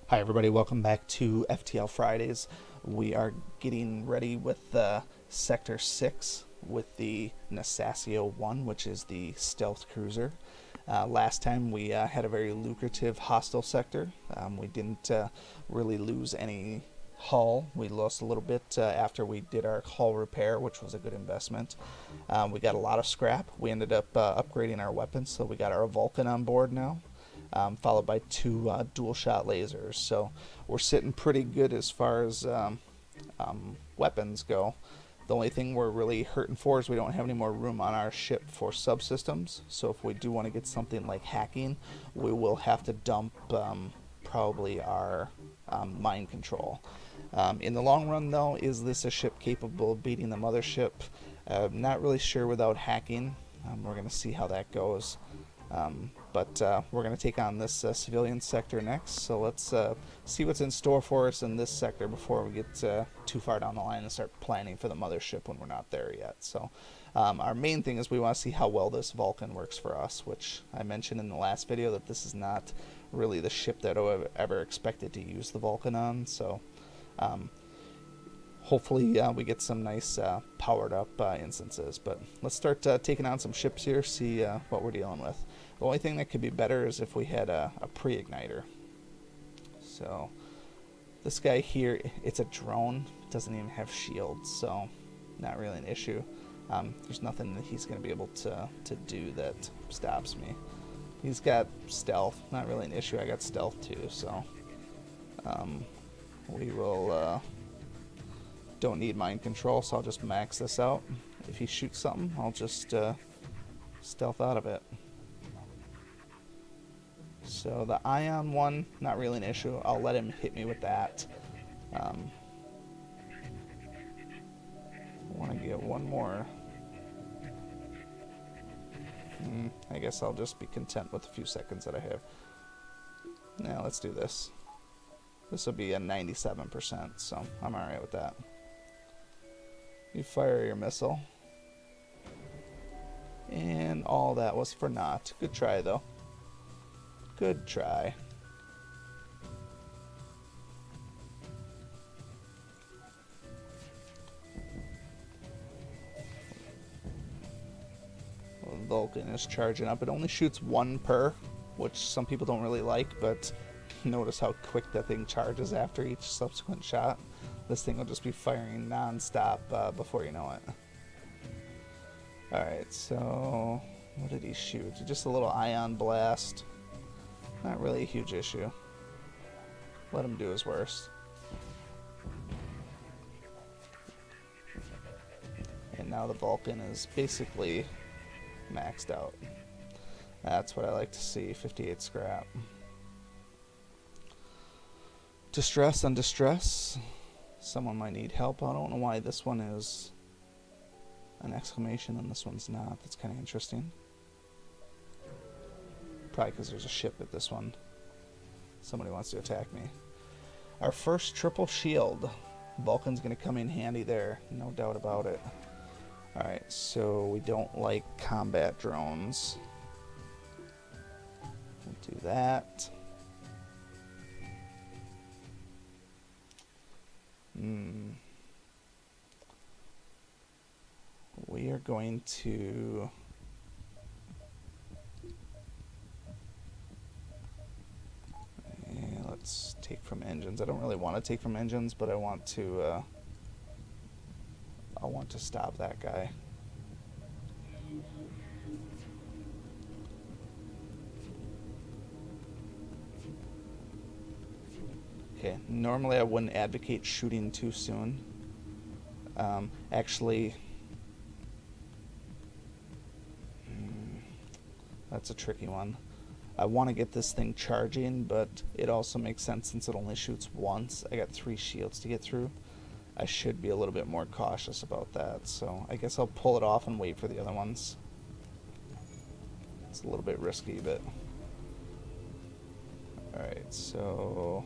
Hi everybody, welcome back to FTL Fridays. We are getting ready with Sector 6 with the Nesasio1, which is the stealth cruiser. Last time we had a very lucrative hostile sector. We didn't really lose any hull. We lost a little bit after we did our hull repair, which was a good investment. We got a lot of scrap. We ended up upgrading our weapons, so we got our Vulcan on board now. Followed by two dual shot lasers. So we're sitting pretty good as far as weapons go. The only thing we're really hurting for is we don't have any more room on our ship for subsystems. So if we do want to get something like hacking, we will have to dump probably our mind control. In the long run, though, is this a ship capable of beating the mothership? Not really sure without hacking. We're going to see how that goes. But we're going to take on this civilian sector next, so let's see what's in store for us in this sector before we get too far down the line and start planning for the mothership when we're not there yet. So our main thing is we want to see how well this Vulcan works for us, which I mentioned in the last video that this is not really the ship that I ever expected to use the Vulcan on, so hopefully we get some nice powered up instances. But let's start taking on some ships here, see what we're dealing with. The only thing that could be better is if we had a pre-igniter. So this guy here, it's a drone, it doesn't even have shields, so not really an issue. There's nothing that he's going to be able to do that stops me. He's got stealth, not really an issue. I got stealth too, so we will don't need mind control, so I'll just max this out. If he shoots something, I'll just stealth out of it. So the ion one, not really an issue. I'll let him hit me with that. I want to get one more. I guess I'll just be content with the few seconds that I have. Now let's do this. This will be a 97%, so I'm alright with that. You fire your missile. And all that was for naught. Good try, though. Good try. Well, Vulcan is charging up. It only shoots one per, which some people don't really like, but notice how quick that thing charges after each subsequent shot. This thing will just be firing non-stop before you know it. Alright, so what did he shoot? Just a little ion blast. Not really a huge issue. Let him do his worst. And now the Vulcan is basically maxed out. That's what I like to see, 58 scrap. Distress on distress. Someone might need help. I don't know why this one is an exclamation and this one's not. That's kind of interesting. Probably because there's a ship at this one. Somebody wants to attack me. Our first triple shield. Vulcan's going to come in handy there. No doubt about it. Alright, so we don't like combat drones. We'll do that. We are going to... let's take from engines. I don't really want to take from engines, but I want to stop that guy. Okay, normally I wouldn't advocate shooting too soon. Actually, that's a tricky one. I want to get this thing charging, but it also makes sense since it only shoots once. I got 3 shields to get through. I should be a little bit more cautious about that, so I guess I'll pull it off and wait for the other ones. It's a little bit risky, but... Alright, so...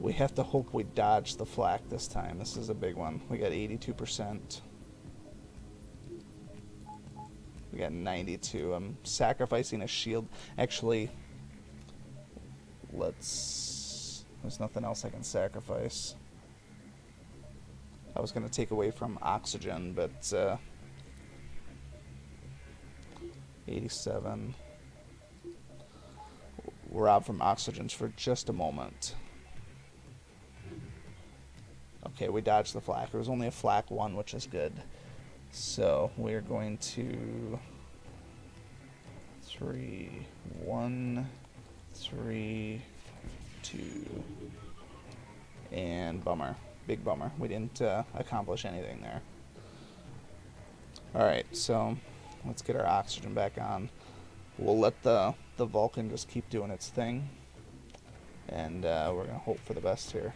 we have to hope we dodge the flak this time. This is a big one. We got 82%. We got 92. I'm sacrificing a shield. Actually, let's There's nothing else I can sacrifice. I was going to take away from oxygen, but 87. Rob from oxygens for just a moment. Okay, we dodged the flak. There was only a flak 1, which is good. So we're going to 3, 1, 3, 2, and bummer. Big bummer. We didn't accomplish anything there. Alright, so let's get our oxygen back on. We'll let the Vulcan just keep doing its thing. And we're going to hope for the best here.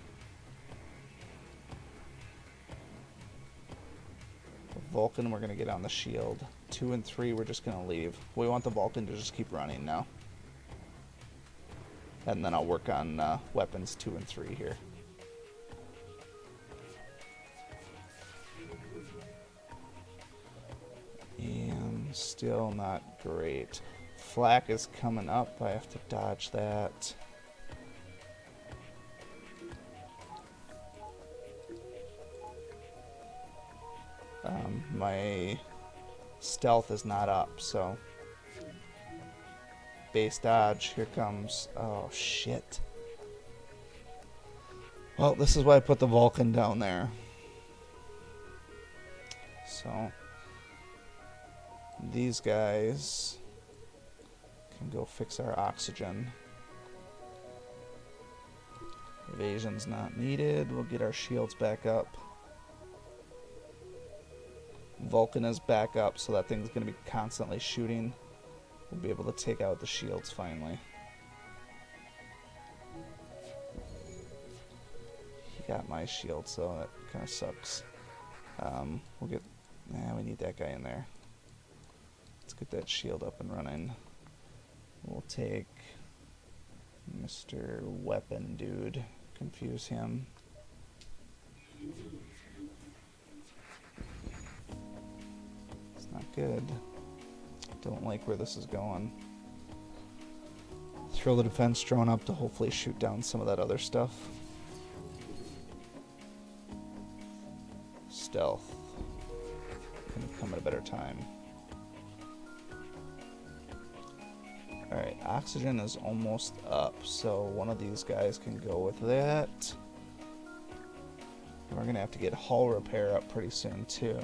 The Vulcan, we're going to get on the shield. 2 and 3, we're just going to leave. We want the Vulcan to just keep running now. And then I'll work on weapons 2 and 3 here. And still not great. Flak is coming up. I have to dodge that. My stealth is not up, so base dodge. Here comes. Oh shit. Well, this is why I put the Vulcan down there. So these guys can go fix our oxygen. Evasion's not needed. We'll get our shields back up. Vulcan is back up, so that thing's going to be constantly shooting. We'll be able to take out the shields finally. He got my shield, so that kind of sucks. We'll get... we need that guy in there. Let's get that shield up and running. We'll take Mr. Weapon Dude. Confuse him. It's not good. Don't like where this is going. Throw the defense drone up to hopefully shoot down some of that other stuff. Stealth. Couldn't come at a better time. Alright, oxygen is almost up, so one of these guys can go with that. We're going to have to get hull repair up pretty soon, too.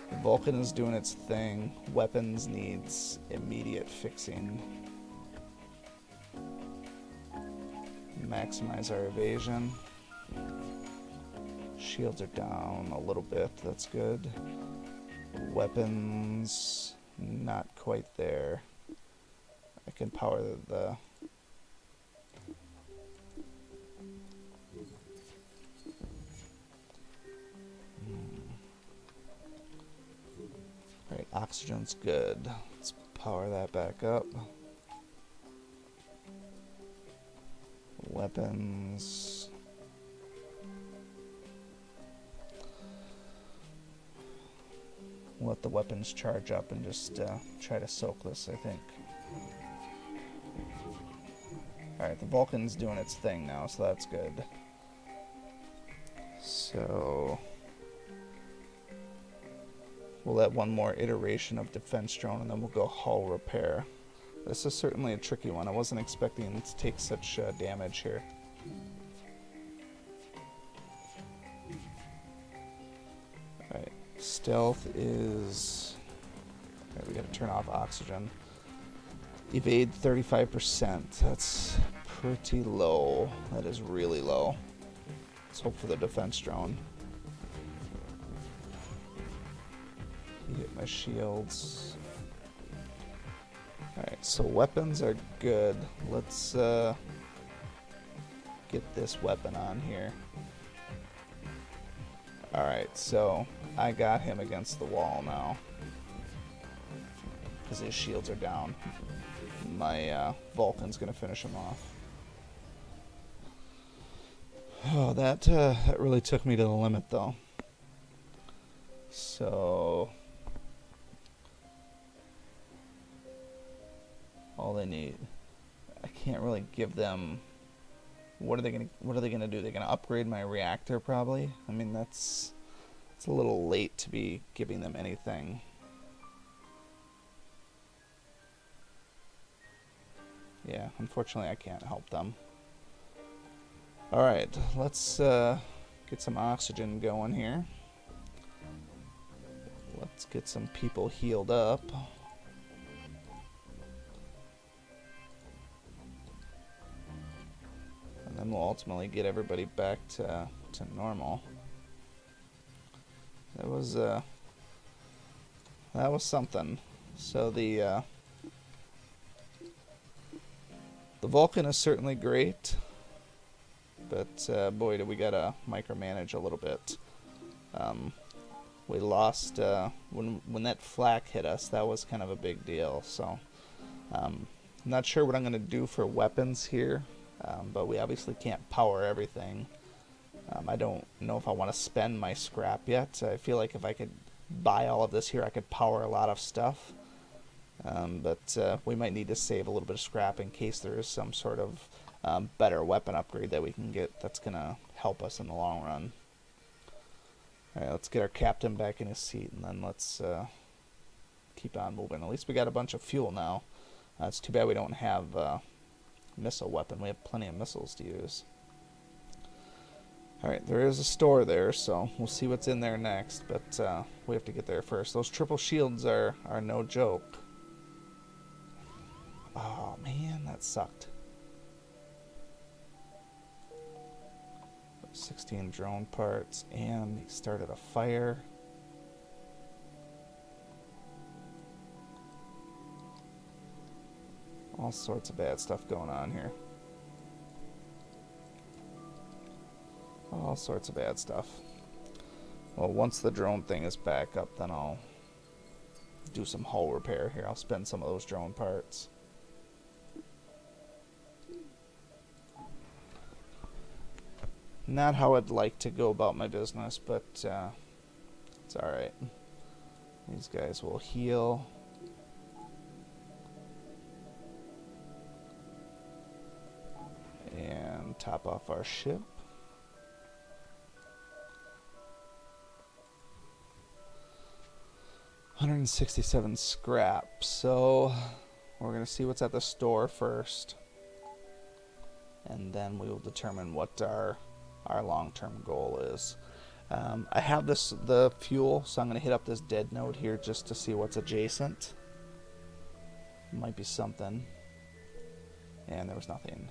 The Vulcan is doing its thing. Weapons needs immediate fixing. Maximize our evasion. Shields are down a little bit, that's good. Weapons, not quite there. I can power the Alright, oxygen's good. Let's power that back up. Weapons. Let the weapons charge up and just try to soak this, I think. Alright, the Vulcan's doing its thing now, so that's good. So we'll add one more iteration of defense drone and then we'll go hull repair. This is certainly a tricky one. I wasn't expecting to take such damage here. Alright, stealth is... Alright, we gotta turn off oxygen. Evade 35%. That's pretty low. That is really low. Let's hope for the defense drone. Get my shields. Alright, so weapons are good. Let's get this weapon on here. Alright, so I got him against the wall now. Because his shields are down. My Vulcan's gonna finish him off. Oh, that really took me to the limit though. So all they need, I can't really give them What are they gonna do? They're gonna upgrade my reactor probably. I mean, it's a little late to be giving them anything. Yeah, unfortunately I can't help them. Alright, let's get some oxygen going here. Let's get some people healed up. And then we'll ultimately get everybody back to normal. That was something. So the Vulcan is certainly great, but boy, do we gotta micromanage a little bit. We lost when that flak hit us. That was kind of a big deal. So I'm not sure what I'm gonna do for weapons here, but we obviously can't power everything. I don't know if I want to spend my scrap yet. I feel like if I could buy all of this here, I could power a lot of stuff. But we might need to save a little bit of scrap in case there is some sort of better weapon upgrade that we can get that's going to help us in the long run. Alright, let's get our captain back in his seat, and then let's keep on moving. At least we got a bunch of fuel now. It's too bad we don't have a missile weapon. We have plenty of missiles to use. Alright, there is a store there, so we'll see what's in there next, but we have to get there first. Those triple shields are no joke. Oh man, that sucked. 16 drone parts, and he started a fire. All sorts of bad stuff going on here. All sorts of bad stuff. Well, once the drone thing is back up, then I'll do some hull repair here. I'll spend some of those drone parts. Not how I'd like to go about my business, but it's alright. These guys will heal. And top off our ship. $167 scrap. So we're going to see what's at the store first. And then we will determine what our long-term goal is. I have the fuel, so I'm going to hit up this dead node here just to see what's adjacent. Might be something. And there was nothing.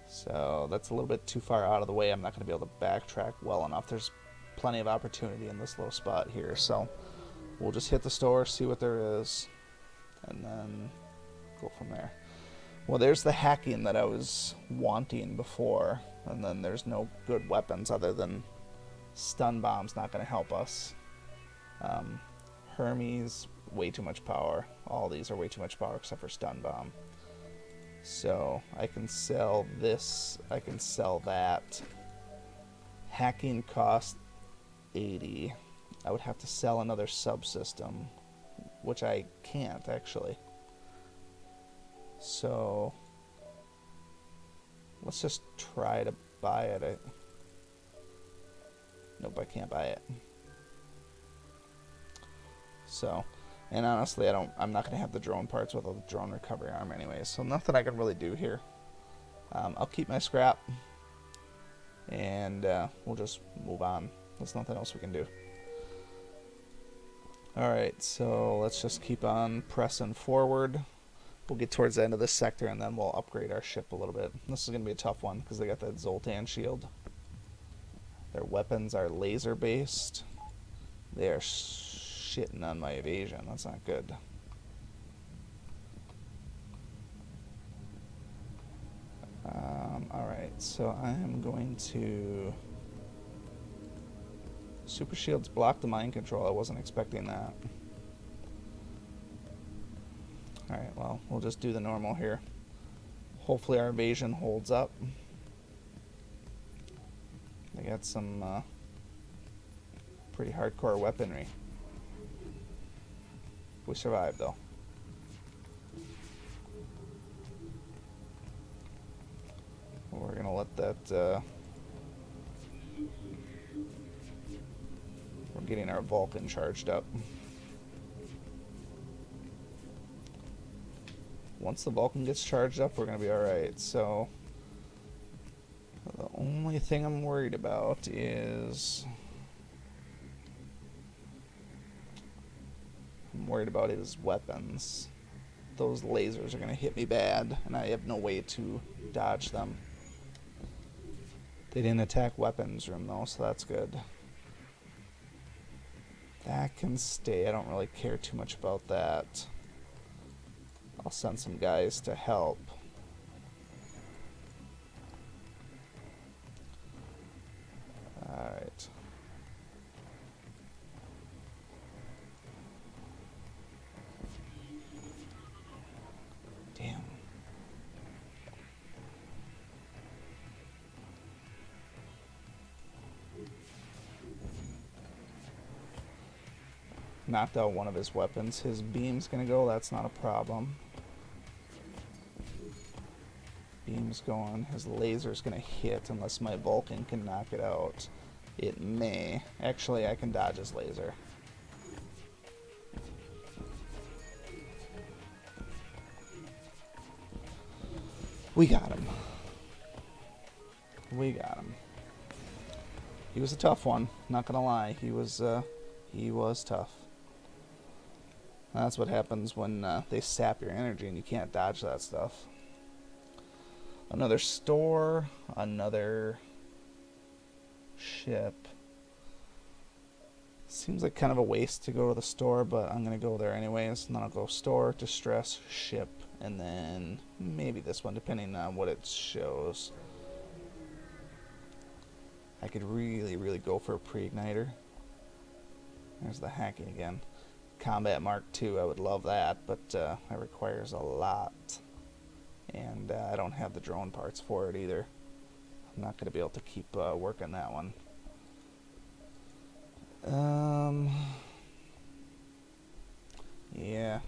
So that's a little bit too far out of the way. I'm not going to be able to backtrack well enough. There's plenty of opportunity in this little spot here. So we'll just hit the store, see what there is, and then go from there. Well, there's the hacking that I was wanting before, and then there's no good weapons other than stun bombs. Not going to help us. Hermes, way too much power. All these are way too much power except for stun bomb. So I can sell this, I can sell that. Hacking cost 80. I would have to sell another subsystem, which I can't actually. So let's just try to buy it. Nope, I can't buy it. So, and honestly, I'm not going to have the drone parts with a drone recovery arm anyway, so nothing I can really do here. I'll keep my scrap, and we'll just move on. There's nothing else we can do. Alright, so let's just keep on pressing forward. We'll get towards the end of this sector, and then we'll upgrade our ship a little bit. This is going to be a tough one, because they got that Zoltan shield. Their weapons are laser-based. They are shitting on my evasion. That's not good. Alright, so I am going to... Super shields block the mind control. I wasn't expecting that. Alright, well, we'll just do the normal here. Hopefully our evasion holds up. They got some pretty hardcore weaponry. We survived, though. We're gonna let that, we're getting our Vulcan charged up. Once the Vulcan gets charged up, we're gonna be alright, so the only thing I'm worried about is his weapons. Those lasers are going to hit me bad, and I have no way to dodge them. They didn't attack weapons room, though, so that's good. That can stay. I don't really care too much about that. I'll send some guys to help. Alright. Damn. Knocked out one of his weapons. His beam's gonna go, that's not a problem. Beam's going. His laser's gonna hit unless my Vulcan can knock it out. It may. Actually, I can dodge his laser. We got him. We got him. He was a tough one, not gonna lie. He was tough. That's what happens when they sap your energy and you can't dodge that stuff. Another store, another ship. Seems like kind of a waste to go to the store, but I'm gonna go there anyways. And then I'll go store, distress, ship, and then maybe this one, depending on what it shows. I could really go for a pre-igniter. There's the hacking again. Combat Mark II, I would love that, but that requires a lot. And I don't have the drone parts for it either. I'm not going to be able to keep working that one. Yeah,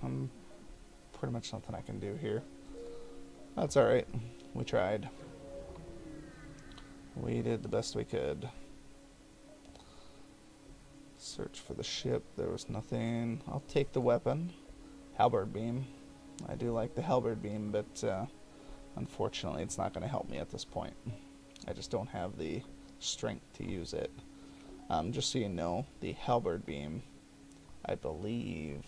pretty much nothing I can do here. That's alright. We tried. We did the best we could. Search for the ship. There was nothing. I'll take the weapon. Halberd beam. I do like the halberd beam, but unfortunately it's not going to help me at this point. I just don't have the strength to use it. Just so you know, the halberd beam, I believe...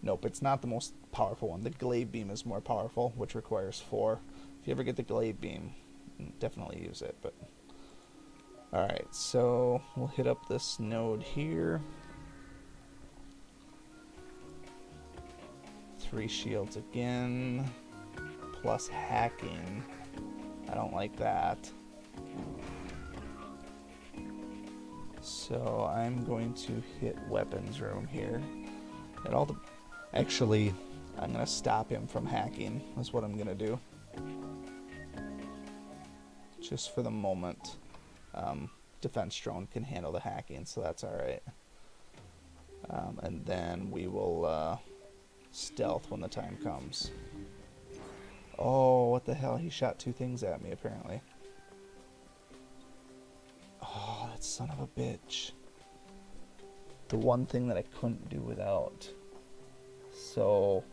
Nope, it's not the most powerful one. The glaive beam is more powerful, which requires 4. If you ever get the glaive beam, definitely use it. But alright, so we'll hit up this node here. 3 shields again, plus hacking. I don't like that. So I'm going to hit weapons room here. And all the... Actually, I'm going to stop him from hacking. That's what I'm going to do. Just for the moment. Defense drone can handle the hacking, so that's alright. And then we will stealth when the time comes. Oh, what the hell? He shot 2 things at me, apparently. Oh, that son of a bitch. The one thing that I couldn't do without. So,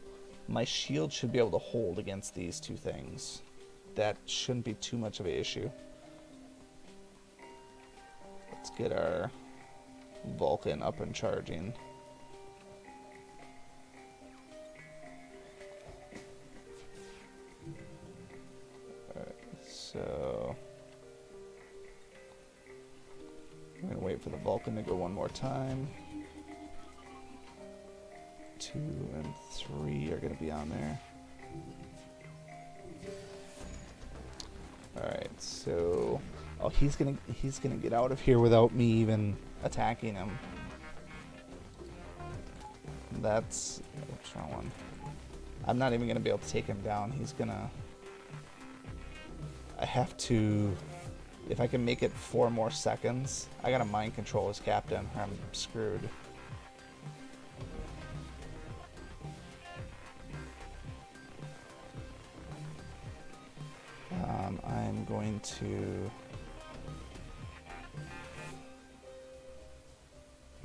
my shield should be able to hold against these 2 things. That shouldn't be too much of an issue. Let's get our Vulcan up and charging. Alright, so... I'm going to wait for the Vulcan to go one more time. 2 and 3 are going to be on there. Alright, so... Oh, he's gonna get out of here without me even attacking him. That's... What's wrong one? I'm not even gonna be able to take him down. He's gonna... I have to... If I can make it 4 more seconds, I gotta mind control his captain, or I'm screwed. I'm going to...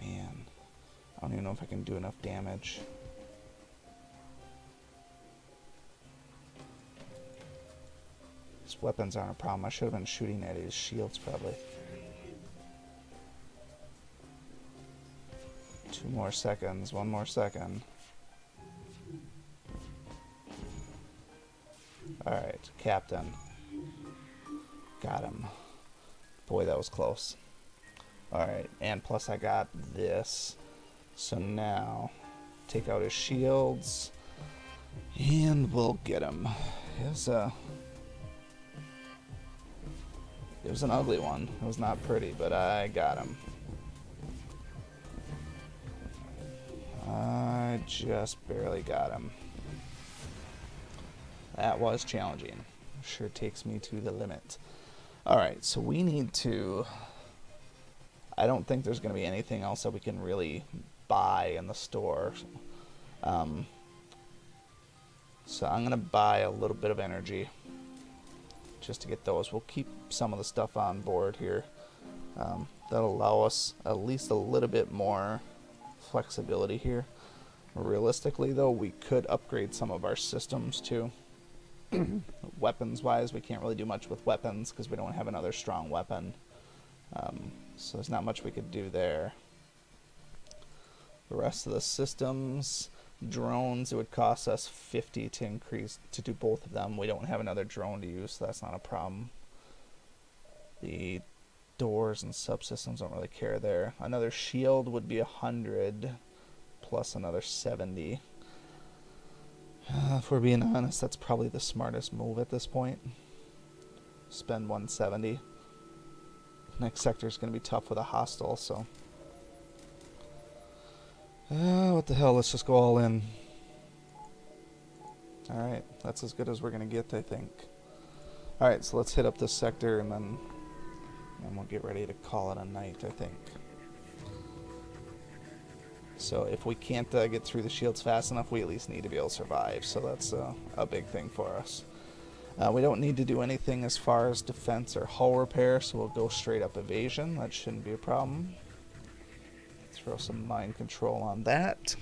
Man, I don't even know if I can do enough damage. His weapons aren't a problem. I should have been shooting at his shields probably. 2 more seconds, 1 more second. Alright, Captain. Got him. Boy, that was close. Alright, and plus I got this. So now, take out his shields, and we'll get him. It was an ugly one. It was not pretty, but I got him. I just barely got him. That was challenging. Sure takes me to the limit. Alright, so we need to... I don't think there's going to be anything else that we can really buy in the store. So I'm going to buy a little bit of energy just to get those. We'll keep some of the stuff on board here. That'll allow us at least a little bit more flexibility here. Realistically, though, we could upgrade some of our systems too. Weapons wise, we can't really do much with weapons because we don't have another strong weapon, so there's not much we could do there. The rest of the systems, drones, it would cost us 50 to increase to do both of them. We don't have another drone to use, so that's not a problem. The doors and subsystems don't really care there. Another shield would be 100 plus another 70. If we're being honest, that's probably the smartest move at this point. Spend 170. Next sector is going to be tough with a hostile, so... what the hell, let's just go all in. Alright, that's as good as we're going to get, I think. Alright, so let's hit up this sector, and then we'll get ready to call it a night, I think. So if we can't get through the shields fast enough, we at least need to be able to survive. So that's a big thing for us. We don't need to do anything as far as defense or hull repair, so we'll go straight up evasion. That shouldn't be a problem. Throw some mind control on that.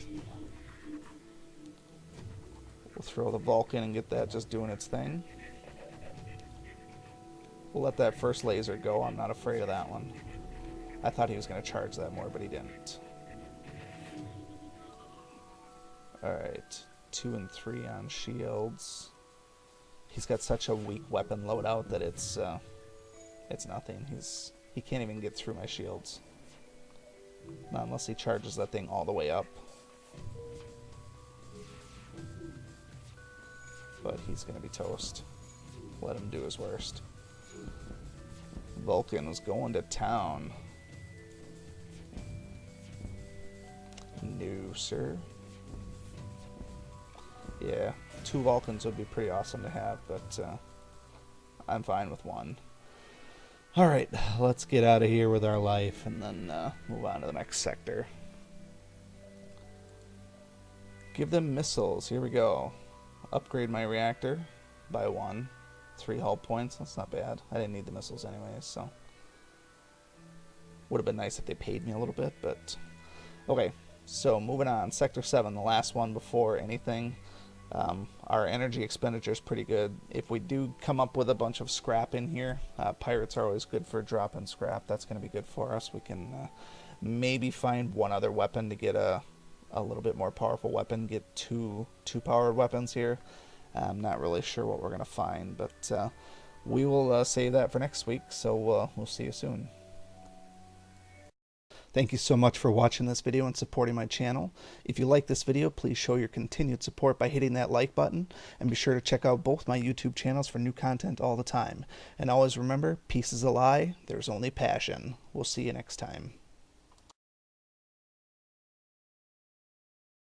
We'll throw the Vulcan and get that just doing its thing. We'll let that first laser go. I'm not afraid of that one. I thought he was going to charge that more, but he didn't. Alright, 2 and 3 on shields. He's got such a weak weapon loadout that it's nothing. He can't even get through my shields. Not unless he charges that thing all the way up. But he's gonna be toast. Let him do his worst. Vulcan was going to town. No, sir. Yeah, 2 Vulcans would be pretty awesome to have, but I'm fine with 1. Alright, let's get out of here with our life and then move on to the next sector. Give them missiles. Here we go. Upgrade my reactor by 1. 3 hull points. That's not bad. I didn't need the missiles anyways, so... Would have been nice if they paid me a little bit, but... Okay, so moving on. Sector 7, the last one before anything. Our energy expenditure is pretty good. If we do come up with a bunch of scrap in here, pirates are always good for dropping scrap. That's going to be good for us. We can maybe find one other weapon to get a little bit more powerful weapon. Get two powered weapons here. I'm not really sure what we're going to find, but we will save that for next week. So we'll see you soon. Thank you so much for watching this video and supporting my channel. If you like this video, please show your continued support by hitting that like button, and be sure to check out both my YouTube channels for new content all the time. And always remember, peace is a lie, there's only passion. We'll see you next time.